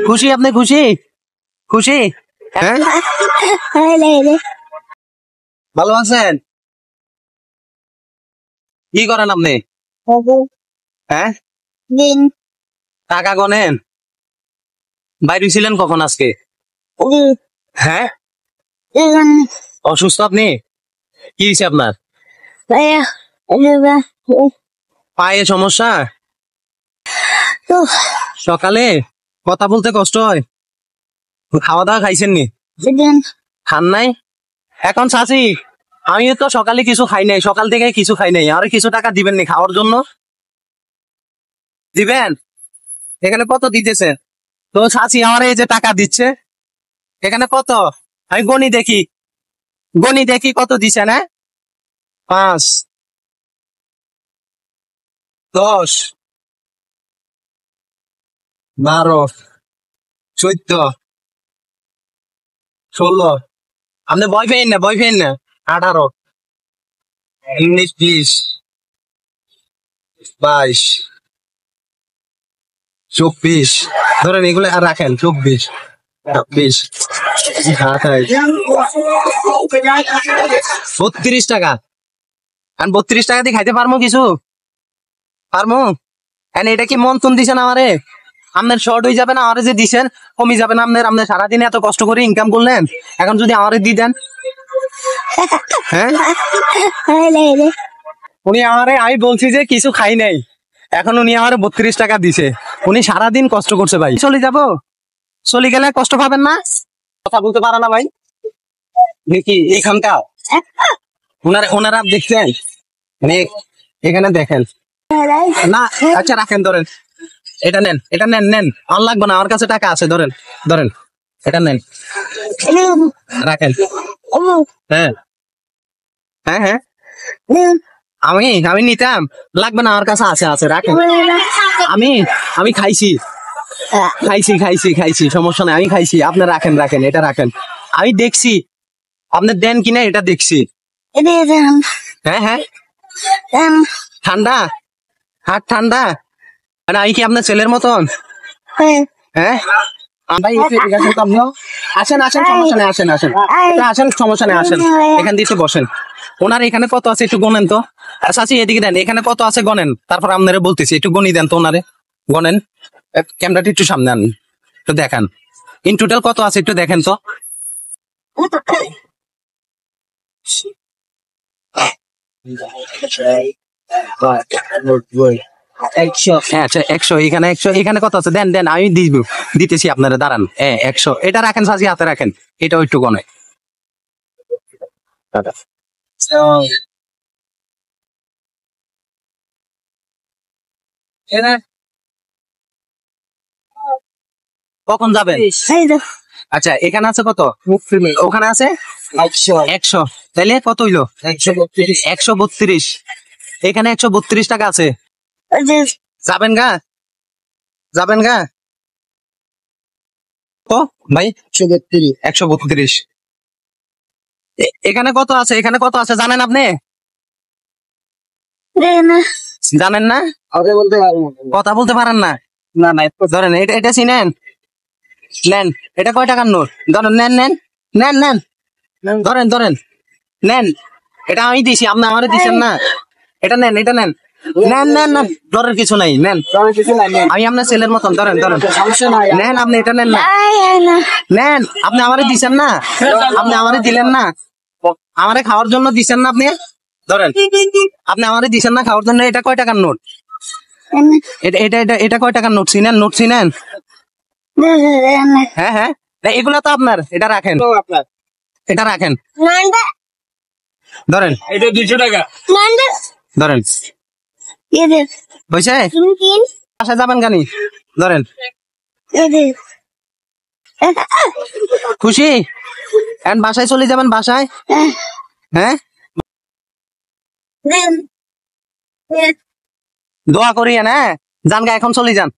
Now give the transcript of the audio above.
খুশি আপনি খুশি খুশি হ্যাঁ ভালো আছেন কি করেন আপনি হ্যাঁ টাকা গনেন বাইরে ছিলেন কখন আজকে হ্যাঁ অসুস্থ আপনি কি হয়েছে আপনার পায়ে সমস্যা সকালে কথা বলতে কষ্ট হয় খাওয়া দাওয়া খাইছেন নি খান নাই এখন চাচি আমি তো সকালে কিছু খাই নাই সকাল থেকে কিছু খাই নাই আর কিছু টাকা দিবেন নি খাওয়ার জন্য দিবেন এখানে কত দিতেছে তো চাচি আমার এই যে টাকা দিচ্ছে এখানে কত আমি গণি দেখি কত দিছে না 5 10 12 14 16 আপনি ভয় পেয়েন না 18 19 20 22 24 ধরেন এগুলো আর রাখেন 24 26 32 টাকা আর 32 টাকা দিয়ে খাইতে পারবো কিছু পারবো এটা কি মন তুন দিছেন আমারে আপনার শর্ট হয়ে যাবে না আমারে যে দিছেন কমে যাবে না আপনার সারাদিনে এত কষ্ট করে ইনকাম করলেন এখন যদি আমারে দিয়ে দেন হ্যাঁ উনি আমারে আমি বলছি যে কিছু খাই নাই এখন উনি আমারে 32 টাকা দিছে উনি সারাদিন কষ্ট করছে ভাই চলে যাবো চলে গেলে কষ্ট পাবেন না কথা বলতে পারে না ভাই দেখি এখানটা ওনারা দেখছেন মানে এখানে দেখেন না আচ্ছা রাখেন ধরেন এটা নেন আর লাগবে না আমার কাছে টাকা আছে ধরেন এটা নেন রাখেন হ্যাঁ হ্যাঁ হ্যাঁ আমি নিতাম লাগবে না আমার কাছে আছে রাখেন আমি খাইছি সমস্যা নাই আমি খাইছি আপনি রাখেন এটা রাখেন আমি দেখছি আপনি দেন কিনা এটা দেখছি হ্যাঁ ঠান্ডা হাত ঠান্ডা মানে আমি কি আপনার ছেলের মতন হ্যাঁ আসেন সমস্যা নেই আসেন এখান দিয়ে বসেন ওনার এখানে কত আছে একটু গনেন তো চাচি এদিকে দেন এখানে কত আছে গনেন তারপর আপনারা বলতেছি একটু গনি দেন তো ওনারে গনেন ক্যামেরাটি একটু সামনে আন একটু দেখান ইন টোটাল কত আছে একটু দেখেন তো আচ্ছা 100 এখানে কত আছে দেন আমি দিতেছি আপনারা দাঁড়ান 100 এটা রাখেন সাজি হাতে রাখেন এটাও একটু গনে কখন যাবেন আচ্ছা এখানে আছে কত ওখানে আছে 100 তাইলে কত হইলো 132 এখানে 132 টাকা আছে যাবেন গা ও ভাই 132 এখানে কত আছে জানেন আপনি জানেন না কথা বলতে পারেন না ধরেন এটা চিনেন নেন এটা কয় টাকার নোট ধরেন নেন ধরেন নেন এটা আমি দিছি আপনি আমারে দিছেন না এটা নেন ধরেন কিছু নাই নেন আমি আপনার ছেলের মতন ধরেন নেন আপনি এটা নেন আপনি আমারে দিছেন না আপনি আমারে দিলেন না আমারে খাওয়ার জন্য দিছেন না আপনি ধরেন আপনি আমারে দিছেন না খাওয়ার জন্য এটা কয় টাকার নোট এটা কয় টাকার নোট চিনেন হ্যাঁ এগুলা তো আপনার এটা রাখেন ধরেন এটা 200 টাকা ধরেন হয়েছে বাসায় যাবেন গানি ধরেন খুশি এখন বাসায় চলে যাবেন বাসায় হ্যাঁ দোয়া করি না জান গা এখন চলে যান